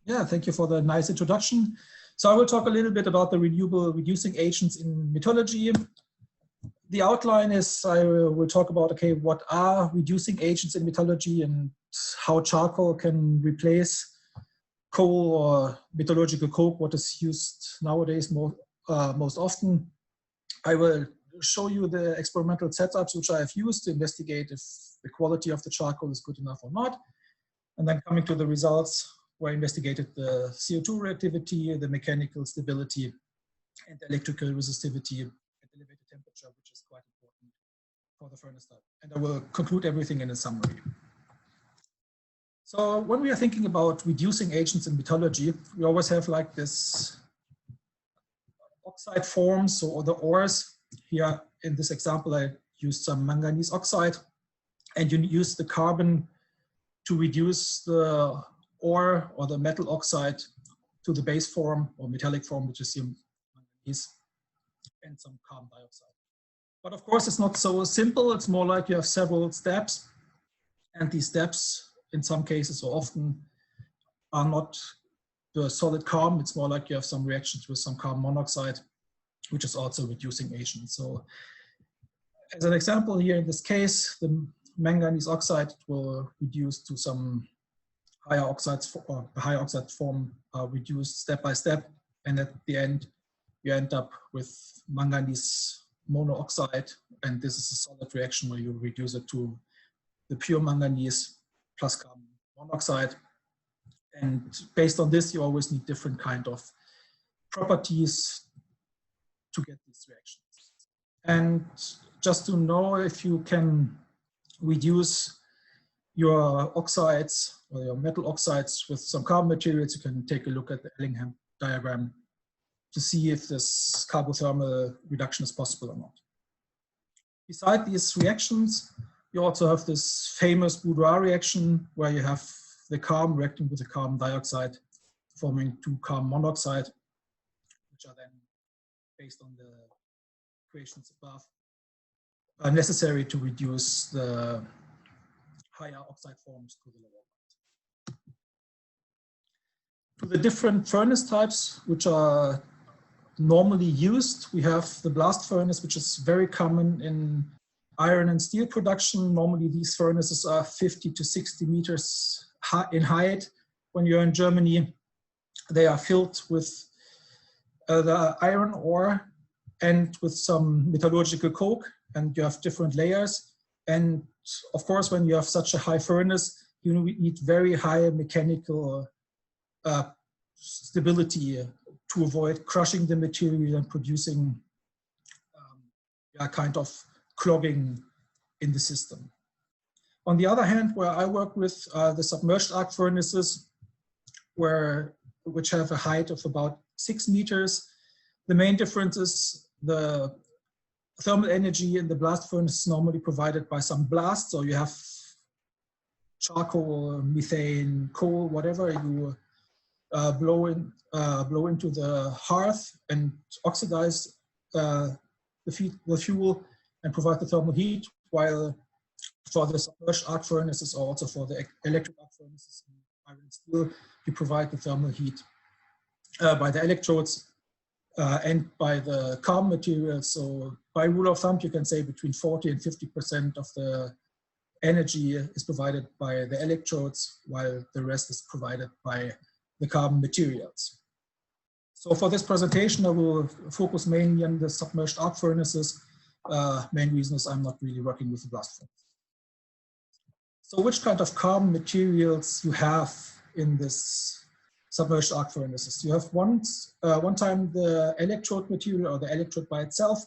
Yeah, thank you for the nice introduction. So I will talk a little bit about the renewable reducing agents in metallurgy. The outline is I will talk about, okay, what are reducing agents in metallurgy and how charcoal can replace coal or metallurgical coke, what is used nowadays most often. I will show you the experimental setups which I have used to investigate if the quality of the charcoal is good enough or not. And then coming to the results, where I investigated the CO2 reactivity, the mechanical stability, and the electrical resistivity at elevated temperature, which is quite important for the furnace type. And I will conclude everything in a summary. So when we are thinking about reducing agents in metallurgy, we always have like this oxide forms or the ores. Here in this example, I used some manganese oxide, and you use the carbon to reduce the ore or the metal oxide to the base form or metallic form, which is here manganese and some carbon dioxide. But of course, it's not so simple. It's more like you have several steps, and these steps, in some cases or often, are not the solid carbon. It's more like you have some reactions with some carbon monoxide, which is also a reducing agent. So as an example here in this case, the manganese oxide will reduce to some higher oxides, or the higher oxide form reduced step by step. And at the end, you end up with manganese monooxide. And this is a solid reaction where you reduce it to the pure manganese plus carbon monoxide. And based on this, you always need different kind of properties to get these reactions. And just to know if you can reduce your oxides or your metal oxides with some carbon materials, you can take a look at the Ellingham diagram to see if this carbothermal reduction is possible or not. Beside these reactions, you also have this famous boudoir reaction where you have the carbon reacting with the carbon dioxide, forming two carbon monoxide, which are then, based on the equations above, are necessary to reduce the higher oxide forms to the lower ones. To the different furnace types which are normally used, we have the blast furnace, which is very common in iron and steel production. Normally these furnaces are 50 to 60 meters in height. When you're in Germany, they are filled with the iron ore and with some metallurgical coke, and you have different layers. And of course, when you have such a high furnace, you need very high mechanical stability to avoid crushing the material and producing a kind of clogging in the system. On the other hand, where I work with the submerged arc furnaces, which have a height of about 6 meters, the main difference is the thermal energy in the blast furnace is normally provided by some blast. So you have charcoal, methane, coal, whatever you blow into the hearth and oxidize the fuel and provide the thermal heat, while for the submerged arc furnaces, or also for the electric arc furnaces in iron and steel, you provide the thermal heat by the electrodes and by the carbon materials. So by rule of thumb, you can say between 40 and 50% of the energy is provided by the electrodes, while the rest is provided by the carbon materials. So for this presentation, I will focus mainly on the submerged arc furnaces. Main reason is I'm not really working with the blast furnace. So which kind of carbon materials you have in this submerged arc furnaces? You have one time the electrode material, or the electrode by itself,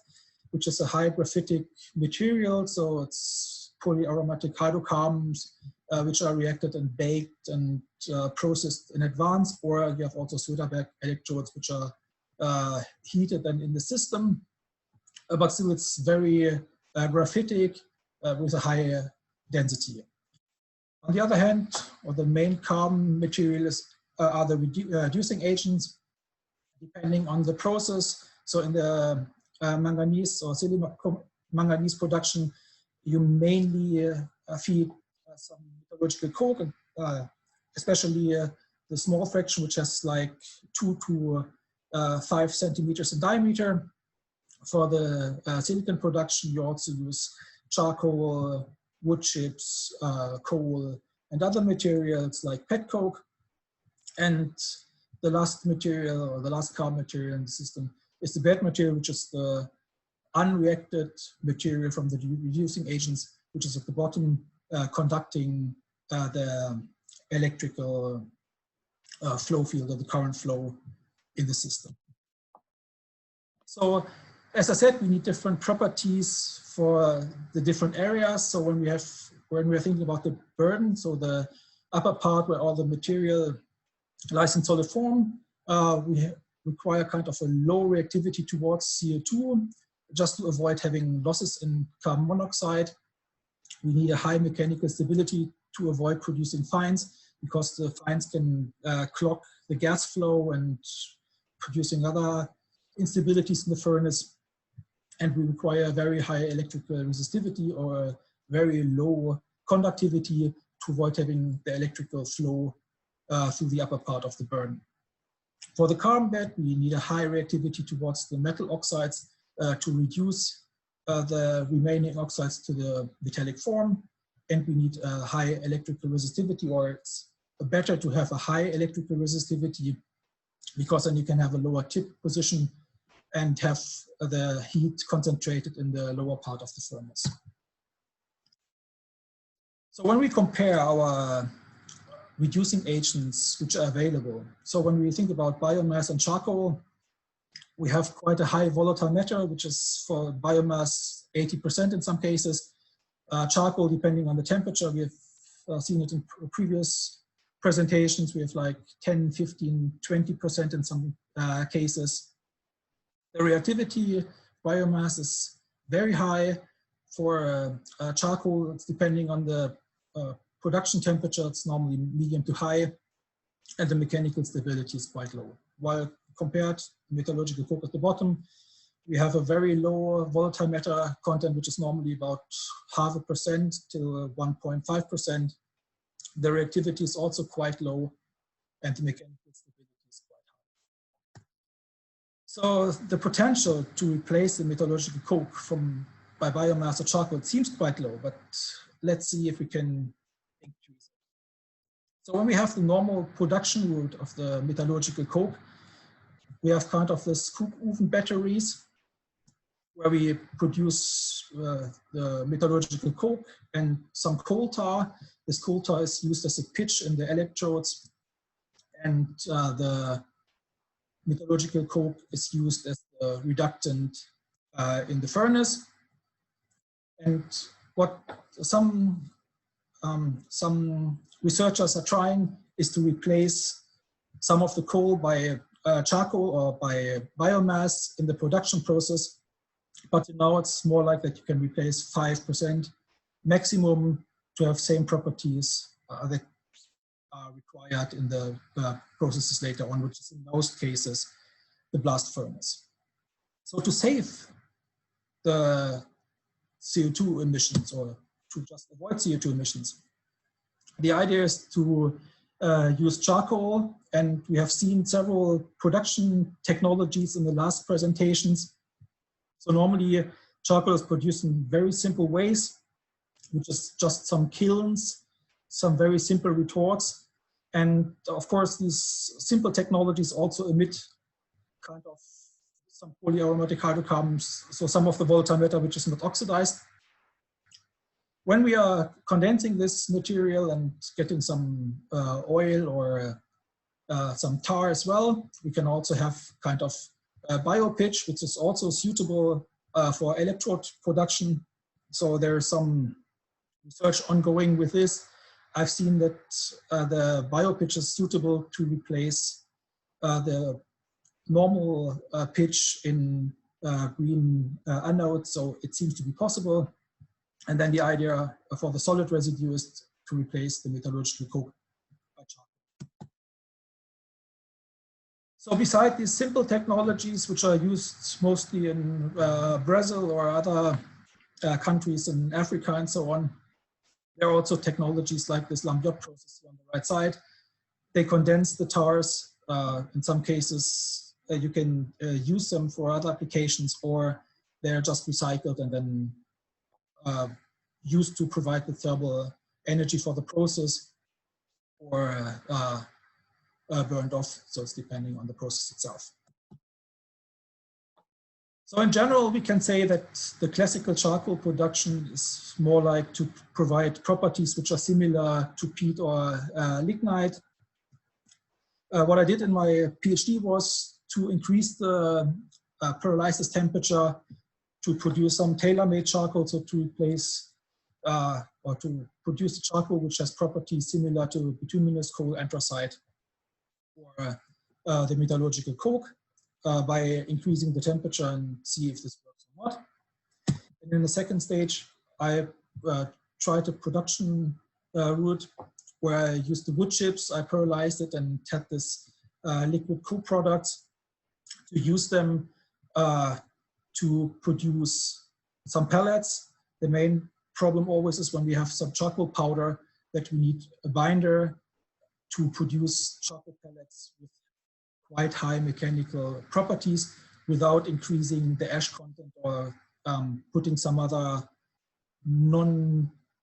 which is a high graphitic material. So it's polyaromatic hydrocarbons, which are reacted and baked and processed in advance. Or you have also Soderberg electrodes, which are heated and in the system. But still it's very graphitic with a high density. On the other hand, or the main carbon materials are the reducing agents, depending on the process. So in the manganese or manganese production, you mainly feed some metallurgical coke, and especially the small fraction, which has like 2 to 5 centimeters in diameter. For the silicon production, you also use charcoal, wood chips, coal, and other materials like petcoke. And the last material, or the last carbon material in the system, is the bed material, which is the unreacted material from the reducing agents, which is at the bottom, conducting the electrical flow field, or the current flow in the system. So, as I said, we need different properties for the different areas. So when we're thinking about the burden, so the upper part where all the material lies in solid form, we require kind of a low reactivity towards CO2, just to avoid having losses in carbon monoxide. We need a high mechanical stability to avoid producing fines, because the fines can clog the gas flow and producing other instabilities in the furnace. And we require very high electrical resistivity or very low conductivity to avoid having the electrical flow through the upper part of the burden. For the carbon bed, we need a high reactivity towards the metal oxides to reduce the remaining oxides to the metallic form. And we need a high electrical resistivity, or it's better to have a high electrical resistivity, because then you can have a lower tip position and have the heat concentrated in the lower part of the furnace. So when we compare our reducing agents which are available, so when we think about biomass and charcoal, we have quite a high volatile matter, which is for biomass 80% in some cases. Charcoal, depending on the temperature, we have seen it in previous presentations, we have like 10, 15, 20% in some cases. The reactivity biomass is very high. For charcoal, it's depending on the production temperature, it's normally medium to high, and the mechanical stability is quite low. While compared to metallurgical coke at the bottom, we have a very low volatile matter content, which is normally about 0.5% to 1.5%. The reactivity is also quite low, and the mechanical stability is quite high. So the potential to replace the metallurgical coke by biomass or charcoal seems quite low, but let's see if we can increase it. So when we have the normal production route of the metallurgical coke, we have kind of this Kochofen batteries, where we produce the metallurgical coke and some coal tar. This coal tar is used as a pitch in the electrodes, and the metallurgical coke is used as a reductant in the furnace. And what some researchers are trying is to replace some of the coal by charcoal or by biomass in the production process. But now it's more like that you can replace 5% maximum to have same properties that are required in the processes later on, which is in most cases the blast furnace. So to save the CO2 emissions, or to just avoid CO2 emissions, the idea is to use charcoal, and we have seen several production technologies in the last presentations. So normally charcoal is produced in very simple ways, which is just some kilns, some very simple retorts. And of course, these simple technologies also emit kind of some polyaromatic hydrocarbons, so some of the volatile matter which is not oxidized. When we are condensing this material and getting some oil or some tar as well, we can also have kind of biopitch, which is also suitable for electrode production. So there's some research ongoing with this. I've seen that the biopitch is suitable to replace the normal pitch in green anodes, so it seems to be possible. And then the idea for the solid residue is to replace the metallurgical coke by charcoal. So beside these simple technologies, which are used mostly in Brazil or other countries in Africa and so on, there are also technologies like this Lambda process on the right side, they condense the tars. In some cases, you can use them for other applications, or they're just recycled and then used to provide the thermal energy for the process, or burned off. So it's depending on the process itself. So in general, we can say that the classical charcoal production is more like to provide properties which are similar to peat or lignite. What I did in my PhD was to increase the pyrolysis temperature to produce some tailor-made charcoal, so to replace or to produce a charcoal which has properties similar to bituminous coal, anthracite, or the metallurgical coke, by increasing the temperature and see if this works or not. And in the second stage, I tried a production route where I used the wood chips, I pyrolyzed it and had this liquid co-product to use them to produce some pellets. The main problem always is when we have some charcoal powder that we need a binder to produce charcoal pellets with quite high mechanical properties without increasing the ash content or putting some other non-usable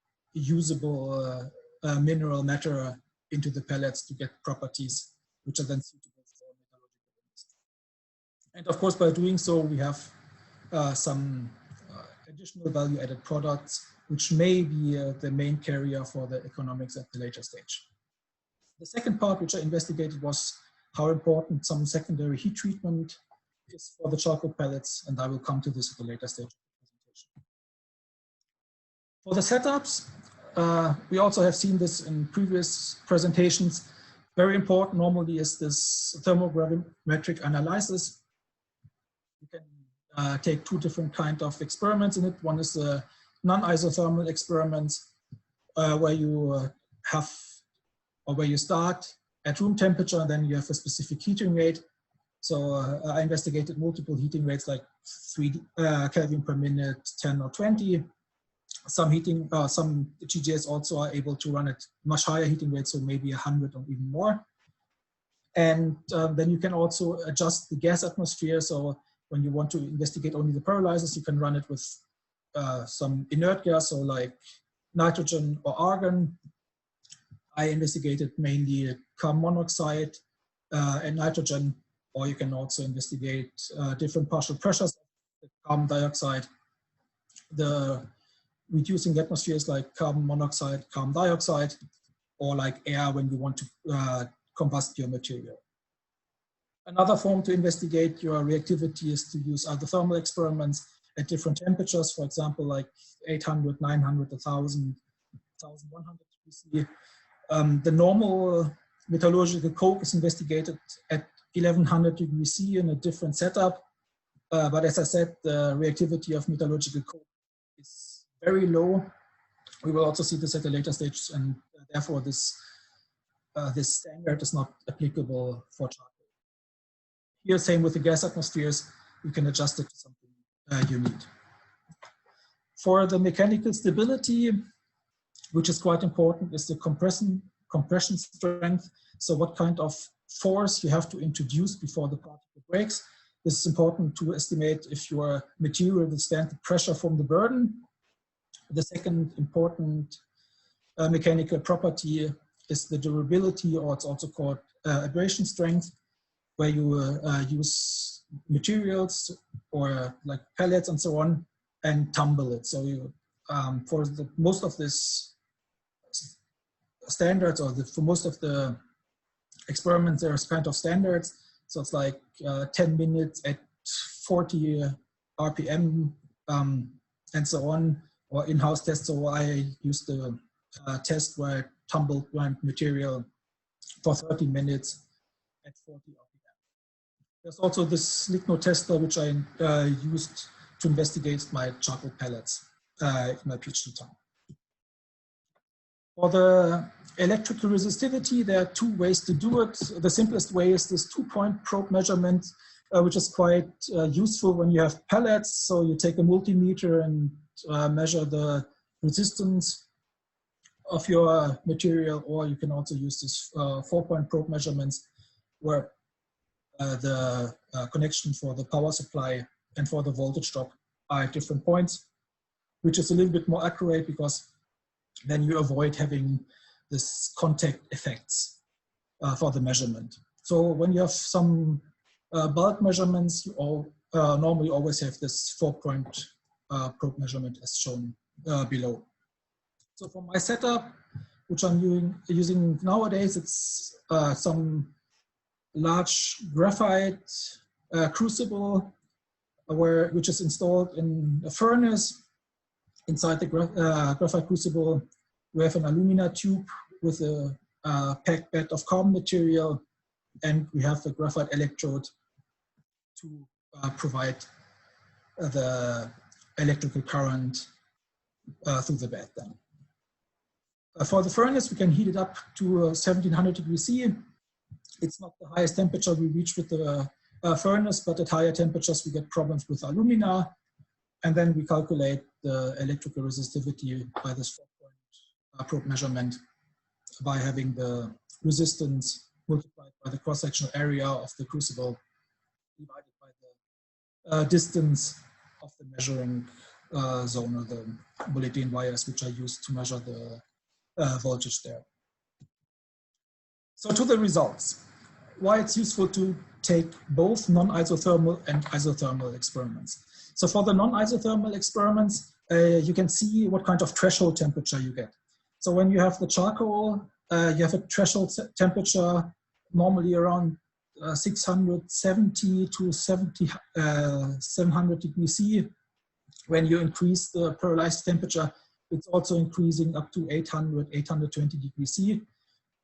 mineral matter into the pellets to get properties which are then suitable for metallurgical industry. And of course, by doing so, we have some additional value-added products, which may be the main carrier for the economics at the later stage. The second part, which I investigated, was how important some secondary heat treatment is for the charcoal pellets, and I will come to this at a later stage of the presentation. For the setups, we also have seen this in previous presentations. Very important normally is this thermogrammetric analysis. You can take two different kinds of experiments in it. One is a non-isothermal experiments where you have, or where you start at room temperature, and then you have a specific heating rate. So I investigated multiple heating rates like 3 Kelvin per minute, 10 or 20. Some GJs also are able to run at much higher heating rates, so maybe 100 or even more. And then you can also adjust the gas atmosphere. So when you want to investigate only the pyrolysis, you can run it with some inert gas, so like nitrogen or argon. I investigated mainly carbon monoxide and nitrogen, or you can also investigate different partial pressures, carbon dioxide, the reducing atmospheres like carbon monoxide, carbon dioxide, or like air when you want to combust your material. Another form to investigate your reactivity is to use other thermal experiments at different temperatures, for example, like 800, 900, 1000, 1100 degrees C. The normal metallurgical coke is investigated at 1100 degrees C in a different setup. But as I said, the reactivity of metallurgical coke is very low. We will also see this at a later stage, and therefore this standard is not applicable for charcoal. Here, same with the gas atmospheres, you can adjust it to something you need. For the mechanical stability, which is quite important, is the compression strength. So what kind of force you have to introduce before the particle breaks. This is important to estimate if your material will stand the pressure from the burden. The second important mechanical property is the durability, or it's also called abrasion strength, where you use materials or like pellets and so on and tumble it. So you, for most of this standards, or for most of the experiments, there's kind of standards. So it's like 10 minutes at 40 RPM and so on, or in-house tests. So I used the test where I tumbled my material for 30 minutes at 40 RPM. There's also this ligno tester, which I used to investigate my charcoal pellets in my PhD time. For the electrical resistivity, there are two ways to do it. The simplest way is this 2-point probe measurement, which is quite useful when you have pellets. So you take a multimeter and measure the resistance of your material, or you can also use this 4-point probe measurements, where the connection for the power supply and for the voltage drop are at different points, which is a little bit more accurate because then you avoid having this contact effects for the measurement. So when you have some bulk measurements, you normally always have this 4-point probe measurement as shown below. So for my setup, which I'm using nowadays, it's some large graphite crucible which is installed in a furnace. Inside the graphite crucible, we have an alumina tube with a packed bed of carbon material, and we have the graphite electrode to provide the electrical current through the bed then. For the furnace, we can heat it up to 1700 degrees C. It's not the highest temperature we reach with the furnace, but at higher temperatures we get problems with alumina. And then we calculate the electrical resistivity by this 4-point probe measurement by having the resistance multiplied by the cross-sectional area of the crucible divided by the distance of the measuring zone, or the bulletin wires which are used to measure the voltage there. So to the results. Why it's useful to take both non-isothermal and isothermal experiments. So for the non-isothermal experiments, you can see what kind of threshold temperature you get. So when you have the charcoal, you have a threshold temperature normally around 670 to 700 degrees C. When you increase the pyrolysis temperature, it's also increasing up to 800, 820 degrees C.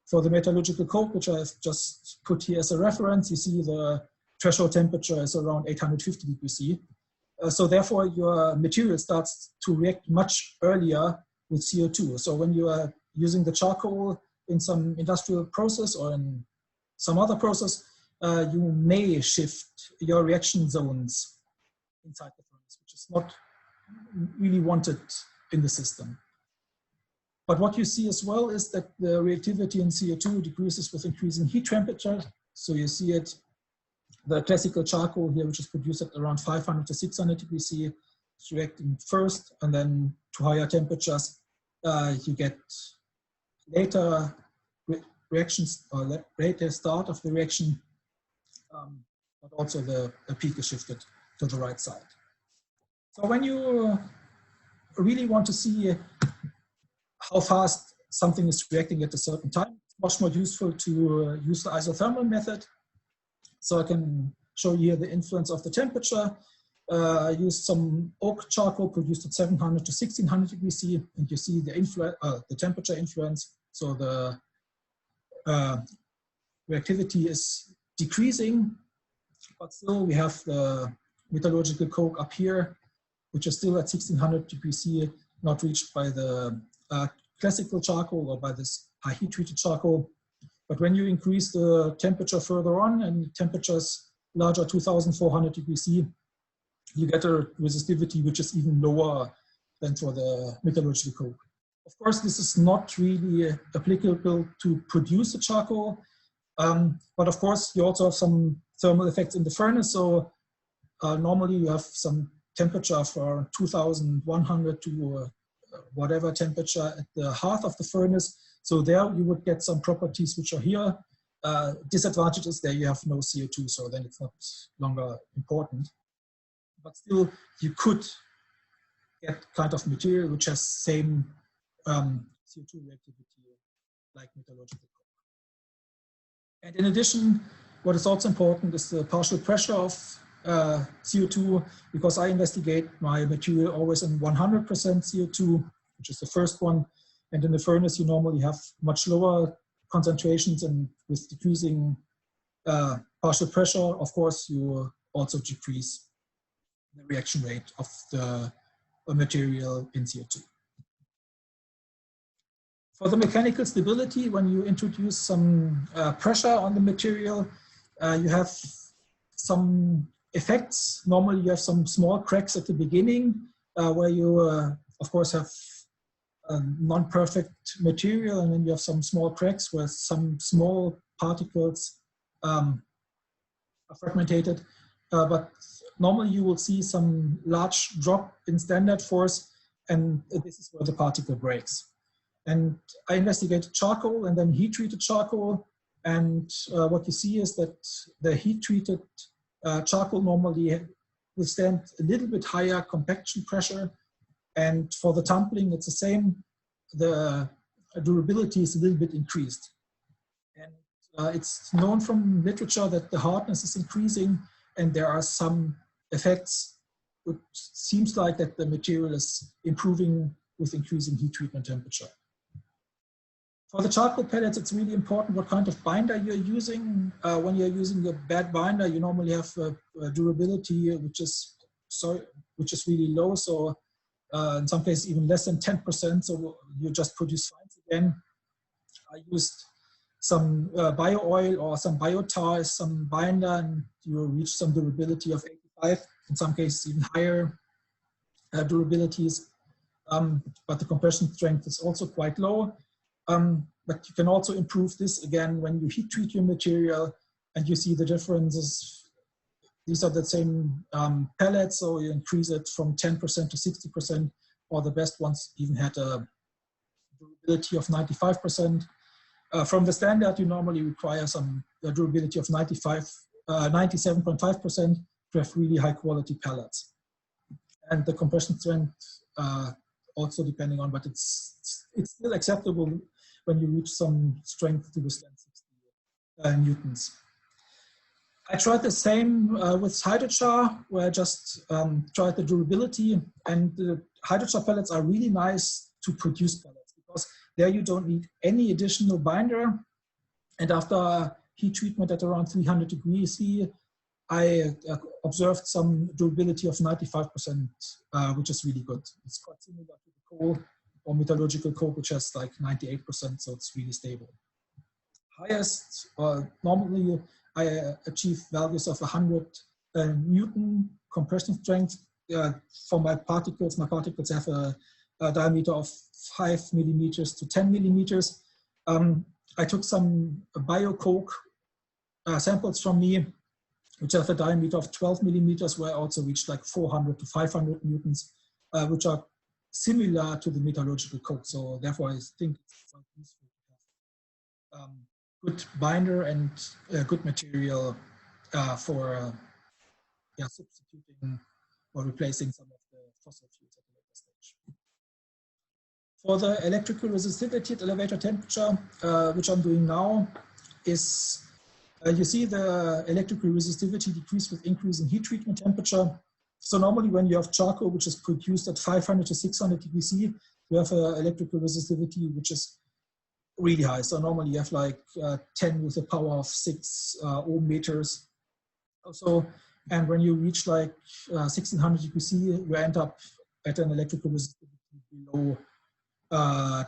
For the metallurgical coke, which I've just put here as a reference, you see the threshold temperature is around 850 degrees C. So therefore, your material starts to react much earlier with CO2. So when you are using the charcoal in some industrial process or in some other process, you may shift your reaction zones inside the furnace, which is not really wanted in the system. But what you see as well is that the reactivity in CO2 decreases with increasing heat temperature. So you see it, the classical charcoal here, which is produced at around 500 to 600 degrees C, is reacting first, and then to higher temperatures, you get later reactions, or later start of the reaction, but also the peak is shifted to the right side. So when you really want to see how fast something is reacting at a certain time, it's much more useful to use the isothermal method. So I can show you here the influence of the temperature. I used some oak charcoal produced at 700 to 1600 degrees C, and you see the temperature influence. So the reactivity is decreasing, but still we have the metallurgical coke up here, which is still at 1600 degrees C, not reached by the classical charcoal or by this high heat treated charcoal. But when you increase the temperature further on, and temperatures larger 2400 degrees C, you get a resistivity which is even lower than for the metallurgical coke. Of course, this is not really applicable to produce the charcoal, but of course you also have some thermal effects in the furnace. So normally you have some temperature for 2100 to whatever temperature at the hearth of the furnace. So there you would get some properties which are here. Disadvantage is there you have no CO2, so then it's not longer important. But still, you could get kind of material which has same CO2 reactivity like metallurgical coke. And in addition, what is also important is the partial pressure of CO2, because I investigate my material always in 100% CO2, which is the first one. And in the furnace, you normally have much lower concentrations, and with decreasing partial pressure, of course, you also decrease the reaction rate of the material in CO2. For the mechanical stability, when you introduce some pressure on the material, you have some effects. Normally you have some small cracks at the beginning where you, of course, have a non-perfect material, and then you have some small cracks where some small particles are fragmented. But normally you will see some large drop in standard force, and this is where the particle breaks. And I investigated charcoal and then heat-treated charcoal, and what you see is that the heat-treated charcoal normally withstand a little bit higher compaction pressure, and for the tumbling it's the same. The durability is a little bit increased. And it's known from literature that the hardness is increasing, and there are some effects. It seems like that the material is improving with increasing heat treatment temperature. For the charcoal pellets, it's really important what kind of binder you're using. When you're using a bad binder, you normally have a durability which is really low. So in some cases, even less than 10%. So you just produce fines again. I used some bio oil or some biotar as some binder, and you reach some durability of 85. In some cases, even higher durabilities. But the compression strength is also quite low. But you can also improve this again when you heat treat your material, and you see the differences. These are the same pellets, so you increase it from 10% to 60%, or the best ones even had a durability of 95%. From the standard, you normally require some durability of 97.5% to have really high quality pellets. And the compression strength also depending on, but it's still acceptable when you reach some strength to withstand 60 newtons. I tried the same with hydrochar, where I just tried the durability, and the hydrochar pellets are really nice to produce pellets because there you don't need any additional binder. And after heat treatment at around 300 degrees C, I observed some durability of 95%, which is really good. It's quite similar to the coal or metallurgical coke, which has like 98%, so it's really stable. Highest, normally I achieve values of 100 Newton compression strength for my particles. My particles have a diameter of 5 millimeters to 10 millimeters. I took some bio coke samples from me, which have a diameter of 12 millimeters, where I also reached like 400 to 500 newtons, which are similar to the metallurgical coke. So therefore, I think it's quite useful to have good binder and good material for substituting or replacing some of the fossil fuels at a later stage. For the electrical resistivity at elevator temperature, which I'm doing now, is you see the electrical resistivity decrease with increasing heat treatment temperature. So normally when you have charcoal, which is produced at 500 to 600 degrees C, you have an electrical resistivity which is really high. So normally you have like 10 with the power of 6 ohm meters. Also, and when you reach like 1600 degrees C, you end up at an electrical resistivity below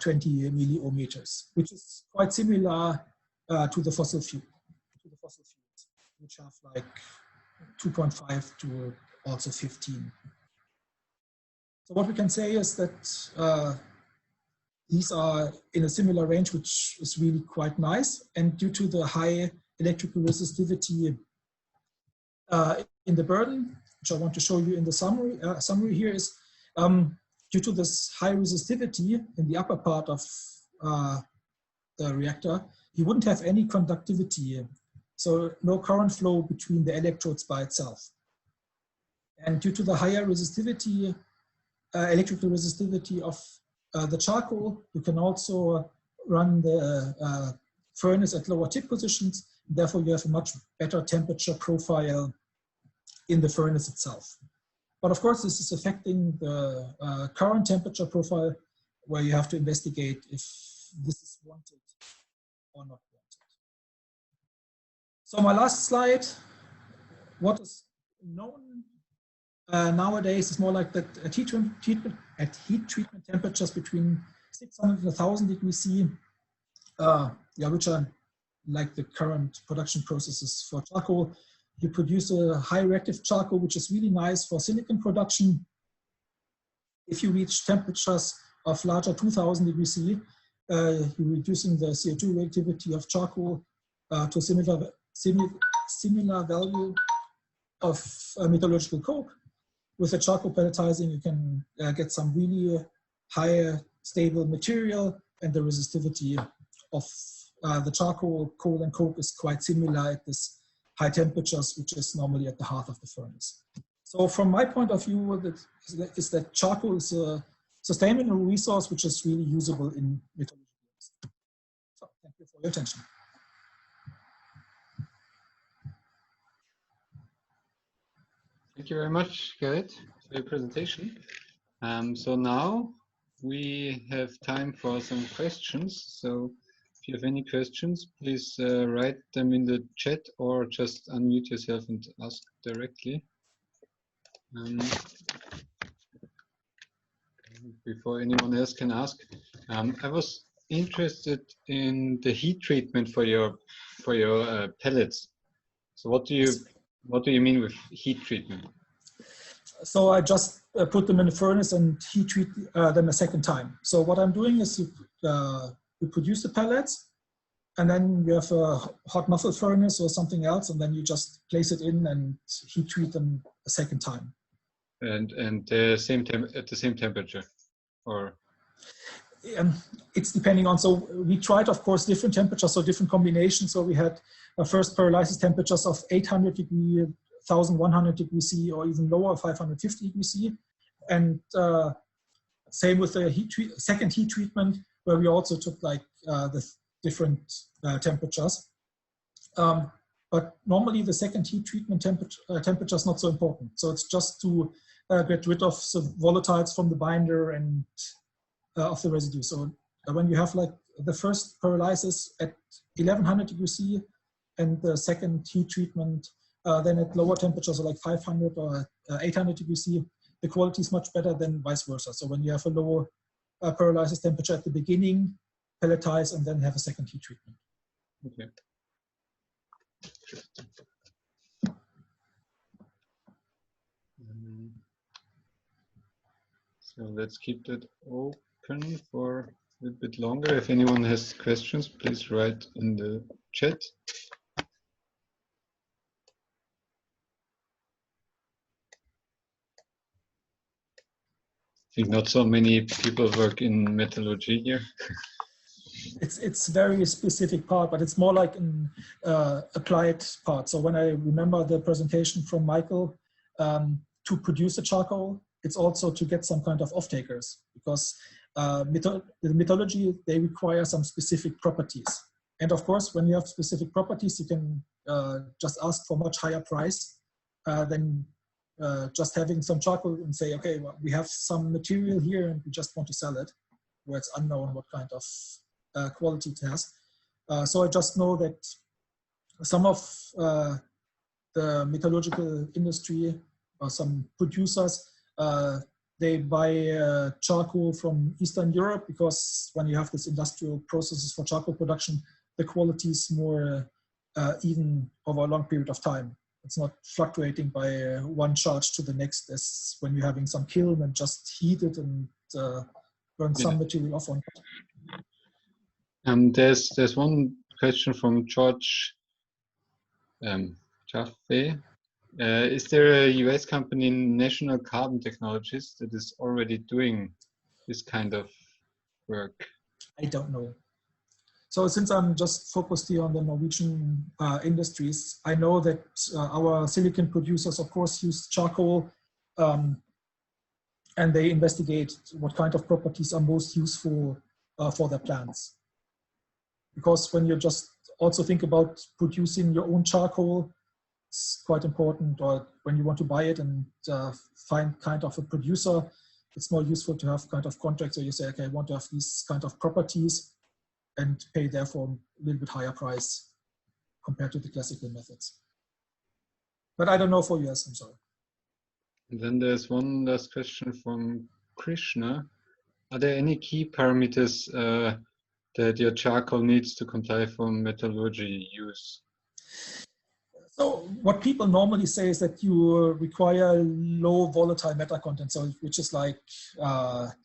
20 milliohm meters, which is quite similar to the fossil fuels, which have like 2.5 to also 15. So what we can say is that these are in a similar range, which is really quite nice. And due to the high electrical resistivity in the burden, which I want to show you in the summary here, is due to this high resistivity in the upper part of the reactor, you wouldn't have any conductivity, so no current flow between the electrodes by itself. And due to the higher resistivity, electrical resistivity of the charcoal, you can also run the furnace at lower tip positions. Therefore, you have a much better temperature profile in the furnace itself. But of course, this is affecting the current temperature profile, where you have to investigate if this is wanted or not wanted. So my last slide, what is known nowadays is more like that at heat treatment temperatures between 600 and 1000 degrees C, which are like the current production processes for charcoal. You produce a high reactive charcoal, which is really nice for silicon production. If you reach temperatures of larger 2000 degrees C, you're reducing the CO2 reactivity of charcoal to a similar value of metallurgical coke. With the charcoal pelletizing, you can get some really high stable material, and the resistivity of the charcoal, coal, and coke is quite similar at this high temperatures, which is normally at the heart of the furnace. So from my point of view, that charcoal is a sustainable resource which is really usable in metallurgy. So thank you for your attention. Thank you very much, Gerrit, for your presentation. So now we have time for some questions. So if you have any questions, please write them in the chat or just unmute yourself and ask directly. Before anyone else can ask, I was interested in the heat treatment for your pellets. So what do you mean with heat treatment? So I just put them in the furnace and heat treat them a second time. So what I'm doing is you produce the pellets, and then you have a hot muffle furnace or something else, and then you just place it in and heat treat them a second time. And at the same temperature, or? It's depending on, so we tried, of course, different temperatures, so different combinations. So we had first pyrolysis temperatures of 800 degree, 1100 degrees C, or even lower, 550 degrees C. And same with the second heat treatment, where we also took like the different temperatures. But normally the second heat treatment temperature is not so important. So it's just to get rid of the volatiles from the binder and of the residue. So when you have like the first pyrolysis at 1100 degrees C and the second heat treatment, then at lower temperatures, like 500 or 800 degrees C, the quality is much better than vice versa. So when you have a lower pyrolysis temperature at the beginning, pelletize, and then have a second heat treatment. Okay. So let's keep that open for a little bit longer. If anyone has questions, please write in the chat. I think not so many people work in metallurgy here. It's very specific part, but it's more like an applied part. So when I remember the presentation from Michael, to produce a charcoal, it's also to get some kind of off-takers, because the metallurgy, they require some specific properties. And of course, when you have specific properties, you can just ask for much higher price than just having some charcoal and say, okay, well, we have some material here and we just want to sell it, where it's unknown what kind of quality it has. So I just know that some of the metallurgical industry or some producers, they buy charcoal from Eastern Europe, because when you have this industrial processes for charcoal production, the quality is more even over a long period of time. It's not fluctuating by one charge to the next, as when you're having some kiln and just heat it and burn some material off on it. There's one question from George Jaffe. Is there a US company, National Carbon Technologies, that is already doing this kind of work? I don't know. So since I'm just focused here on the Norwegian industries, I know that our silicon producers, of course, use charcoal, and they investigate what kind of properties are most useful for their plants. Because when you just also think about producing your own charcoal, it's quite important, or when you want to buy it and find kind of a producer, it's more useful to have kind of contracts where you say, okay, I want to have these kind of properties, and pay therefore a little bit higher price compared to the classical methods. But I don't know for US, I'm sorry. And then there's one last question from Krishna. Are there any key parameters that your charcoal needs to comply for metallurgy use? So what people normally say is that you require low volatile matter content, so which is like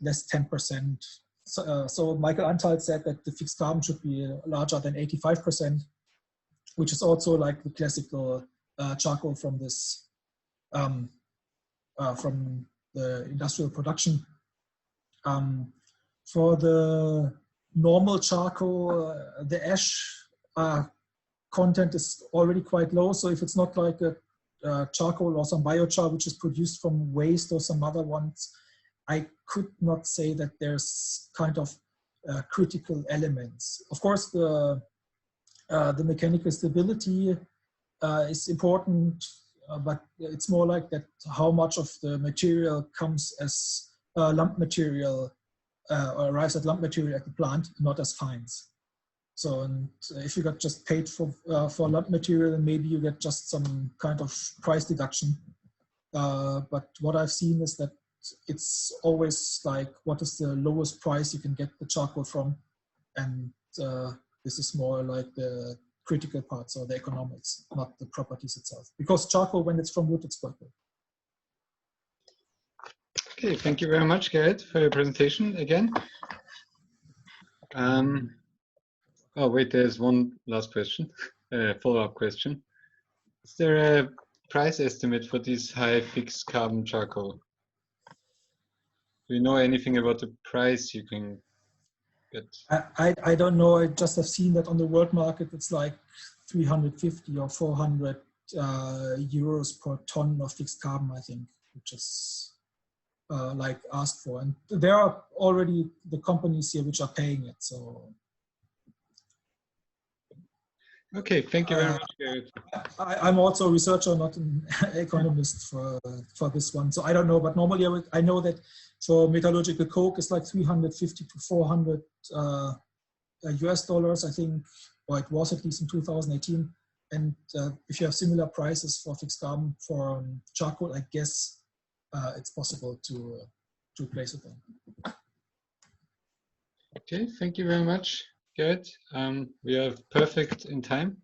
less 10%. So Michael Antal said that the fixed carbon should be larger than 85%, which is also like the classical charcoal from this from the industrial production. For the normal charcoal, the ash content is already quite low. So if it's not like a charcoal or some biochar which is produced from waste or some other ones, I could not say that there's kind of critical elements. Of course, the mechanical stability is important, but it's more like that how much of the material comes as lump material or arrives at lump material at the plant, not as fines. So, and if you got just paid for lump material, then maybe you get just some kind of price deduction. But what I've seen is that it's always like, what is the lowest price you can get the charcoal from? And this is more like the critical parts or the economics, not the properties itself. Because charcoal, when it's from wood, it's quite good. Okay, thank you very much, Gerrit, for your presentation again. Oh, wait, there's one last question, follow-up question. Is there a price estimate for this high fixed carbon charcoal? Do you know anything about the price you can get? I don't know. I just have seen that on the world market, it's like 350 or 400 euros per ton of fixed carbon, I think, which is like asked for. And there are already the companies here which are paying it. So. Okay, thank you very much, Gerrit. I'm also a researcher, not an economist for this one. So I don't know, but normally I know that for metallurgical coke, it's like 350 to 400 US dollars, I think, or it was at least in 2018. And if you have similar prices for fixed carbon for charcoal, I guess it's possible to place it then. Okay, thank you very much, Gerrit. We are perfect in time.